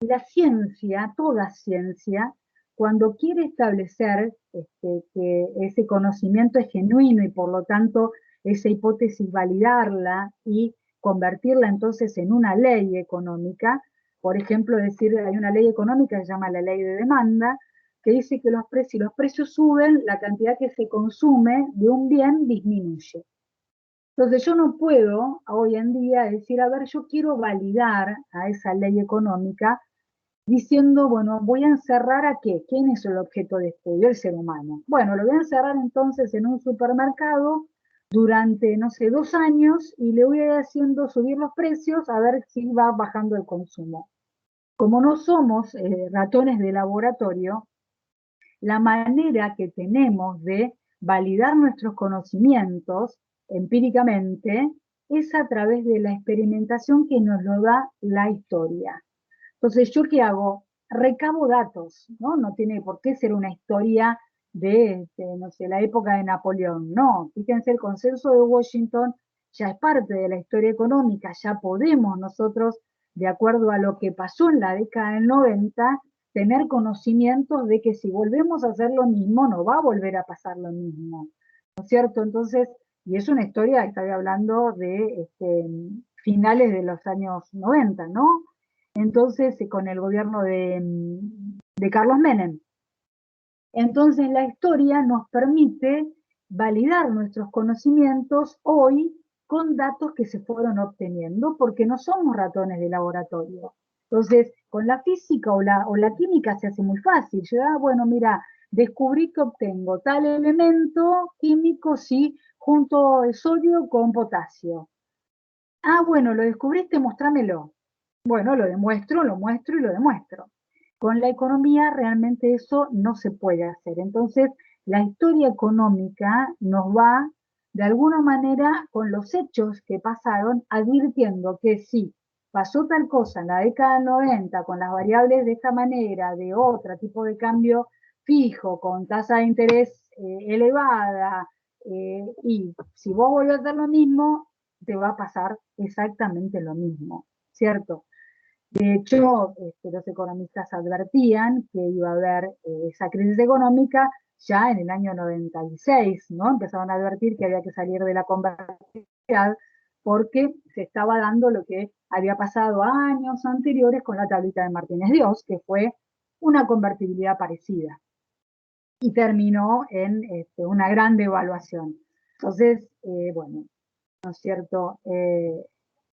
la ciencia, toda ciencia, cuando quiere establecer que ese conocimiento es genuino y por lo tanto esa hipótesis validarla y convertirla entonces en una ley económica, por ejemplo, decir, hay una ley económica que se llama la ley de demanda, que dice que si los precios suben, la cantidad que se consume de un bien disminuye. Entonces yo no puedo hoy en día decir, a ver, yo quiero validar a esa ley económica diciendo, bueno, voy a encerrar a qué, ¿quién es el objeto de estudio? El ser humano. Bueno, lo voy a encerrar entonces en un supermercado durante, no sé, 2 años y le voy a ir haciendo subir los precios a ver si va bajando el consumo. Como no somos ratones de laboratorio, la manera que tenemos de validar nuestros conocimientos empíricamente es a través de la experimentación que nos lo da la historia. Entonces, ¿yo qué hago? Recabo datos, ¿no? No tiene por qué ser una historia de, no sé, la época de Napoleón. No, fíjense, el consenso de Washington ya es parte de la historia económica, ya podemos nosotros, de acuerdo a lo que pasó en la década del 90, tener conocimientos de que si volvemos a hacer lo mismo, no va a volver a pasar lo mismo, ¿no es cierto? Entonces, y es una historia, estoy hablando de finales de los años 90, ¿no? Entonces, con el gobierno de Carlos Menem. Entonces, la historia nos permite validar nuestros conocimientos hoy con datos que se fueron obteniendo, porque no somos ratones de laboratorio. Entonces, con la física o la química se hace muy fácil. Yo, bueno, mira, descubrí que obtengo tal elemento químico si junto el sodio con potasio. Bueno, lo descubriste, mostrámelo. Bueno, lo demuestro, lo muestro y lo demuestro. Con la economía realmente eso no se puede hacer. Entonces, la historia económica nos va, de alguna manera, con los hechos que pasaron, advirtiendo que sí, pasó tal cosa en la década del 90, con las variables de esta manera, de otro tipo de cambio fijo, con tasa de interés elevada, y si vos volvés a hacer lo mismo, te va a pasar exactamente lo mismo, ¿cierto? De hecho, los economistas advertían que iba a haber esa crisis económica ya en el año 96, ¿no? Empezaron a advertir que había que salir de la convertibilidad porque se estaba dando lo que había pasado años anteriores con la tablita de Martínez Dios, que fue una convertibilidad parecida. Y terminó en una gran devaluación. Entonces, bueno, ¿no es cierto?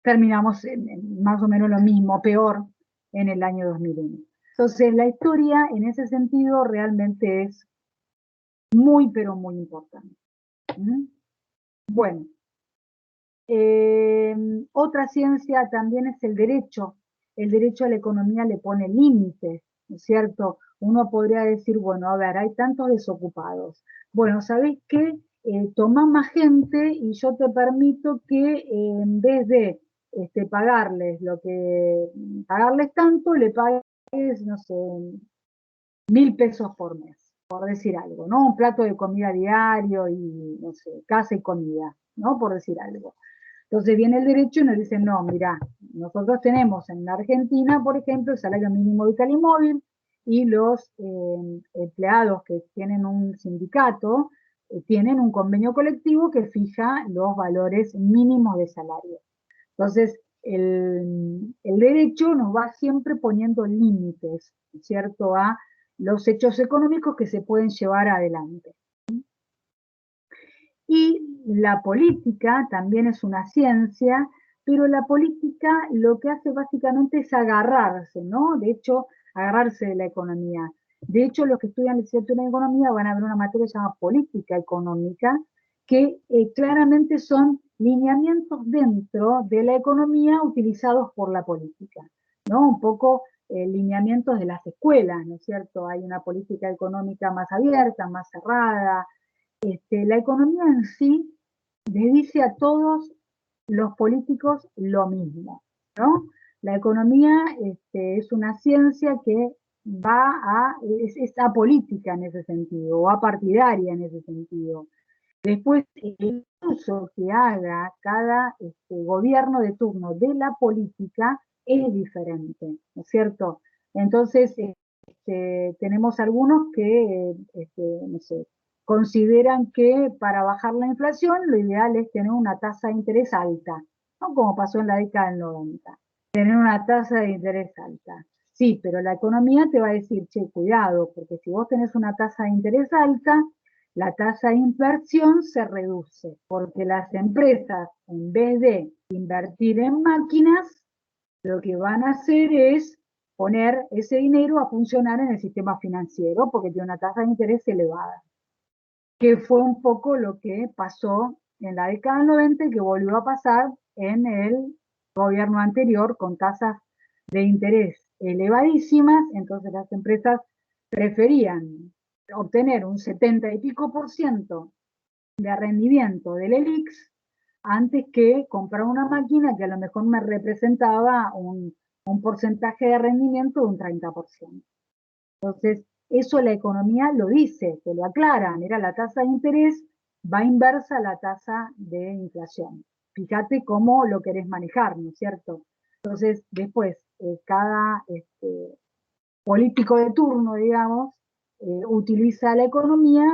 Terminamos en más o menos lo mismo, peor, en el año 2001. Entonces, la historia en ese sentido realmente es muy, pero muy importante. Bueno, otra ciencia también es el derecho. El derecho a la economía le pone límites, ¿no es cierto? Uno podría decir, bueno, a ver, hay tantos desocupados. Bueno, ¿sabés qué? Tomá más gente y yo te permito que en vez de pagarles pagarles tanto, le pagues, no sé, 1.000 pesos por mes, por decir algo, ¿no? Un plato de comida diario y, no sé, casa y comida, ¿no? Por decir algo. Entonces viene el derecho y nos dice, no, mira, nosotros tenemos en la Argentina, por ejemplo, el salario mínimo vital y móvil, y los empleados que tienen un sindicato tienen un convenio colectivo que fija los valores mínimos de salario. Entonces, el derecho nos va siempre poniendo límites, ¿cierto?, a los hechos económicos que se pueden llevar adelante. Y la política también es una ciencia, pero la política lo que hace básicamente es agarrarse, ¿no? De hecho, agarrarse de la economía. De hecho, los que estudian licenciatura en economía van a ver una materia llamada política económica, que claramente son lineamientos dentro de la economía utilizados por la política, ¿no? Un poco lineamientos de las escuelas, ¿no es cierto? Hay una política económica más abierta, más cerrada. La economía en sí les dice a todos los políticos lo mismo, ¿no? La economía es una ciencia que es apolítica en ese sentido, o apartidaria en ese sentido. Después, el uso que haga cada gobierno de turno de la política es diferente, ¿no es cierto? Entonces, tenemos algunos que, no sé, consideran que para bajar la inflación lo ideal es tener una tasa de interés alta, ¿no? Como pasó en la década del 90, tener una tasa de interés alta. Sí, pero la economía te va a decir, che, cuidado, porque si vos tenés una tasa de interés alta, la tasa de inversión se reduce, porque las empresas, en vez de invertir en máquinas, lo que van a hacer es poner ese dinero a funcionar en el sistema financiero, porque tiene una tasa de interés elevada, que fue un poco lo que pasó en la década del 90 que volvió a pasar en el gobierno anterior con tasas de interés elevadísimas, entonces las empresas preferían obtener un 70 y pico por ciento de rendimiento del ELIX antes que comprar una máquina que a lo mejor me representaba un porcentaje de rendimiento de un 30%. Entonces, eso la economía lo dice, te lo aclaran, era la tasa de interés va inversa a la tasa de inflación. Fíjate cómo lo querés manejar, ¿no es cierto? Entonces, después, cada político de turno, digamos, utiliza la economía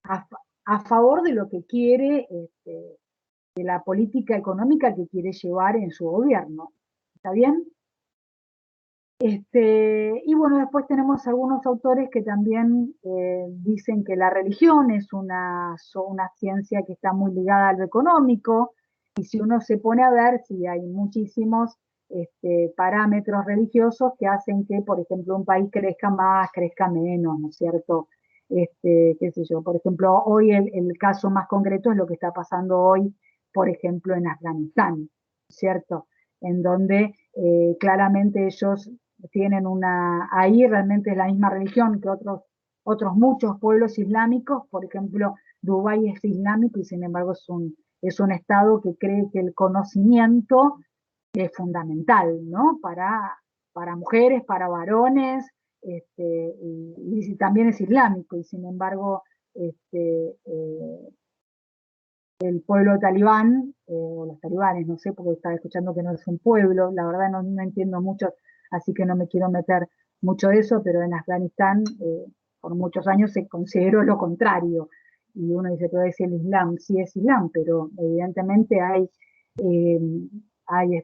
a favor de lo que quiere, de la política económica que quiere llevar en su gobierno. ¿Está bien? Y bueno, después tenemos algunos autores que también dicen que la religión es una ciencia que está muy ligada a lo económico, y si uno se pone a ver, si hay muchísimos parámetros religiosos que hacen que, por ejemplo, un país crezca más, crezca menos, ¿no es cierto? Qué sé yo, por ejemplo, hoy el caso más concreto es lo que está pasando hoy, por ejemplo, en Afganistán, ¿cierto? En donde claramente ellos tienen ahí realmente es la misma religión que otros muchos pueblos islámicos, por ejemplo, Dubái es islámico y sin embargo es un estado que cree que el conocimiento es fundamental, ¿no? Para mujeres, para varones, y también es islámico, y sin embargo, el pueblo talibán, o los talibanes, no sé, porque estaba escuchando que no es un pueblo, la verdad no entiendo mucho, así que no me quiero meter mucho de eso, pero en Afganistán por muchos años se consideró lo contrario, y uno dice, pero es el Islam, sí es Islam, pero evidentemente eh, hay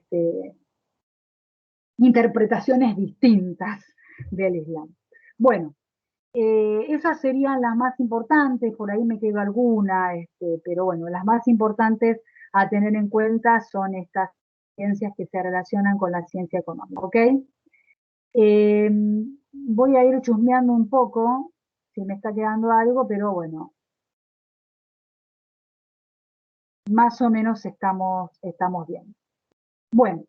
interpretaciones distintas del Islam. Bueno, esas serían las más importantes, por ahí me quedo alguna, pero bueno, las más importantes a tener en cuenta son estas ciencias que se relacionan con la ciencia económica, ¿ok? Voy a ir chusmeando un poco, si me está quedando algo, pero bueno, más o menos estamos bien. Bueno,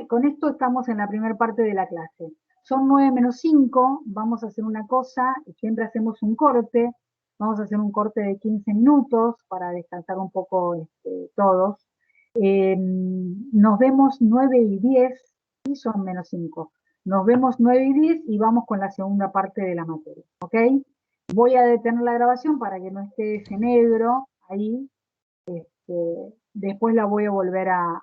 con esto estamos en la primera parte de la clase. Son 9 menos 5, vamos a hacer una cosa, siempre hacemos un corte, vamos a hacer un corte de 15 minutos para descansar un poco todos. Nos vemos 9 y 10, y son menos 5. Nos vemos 9 y 10 y vamos con la segunda parte de la materia, ¿ok? Voy a detener la grabación para que no esté ese negro ahí. Después la voy a volver a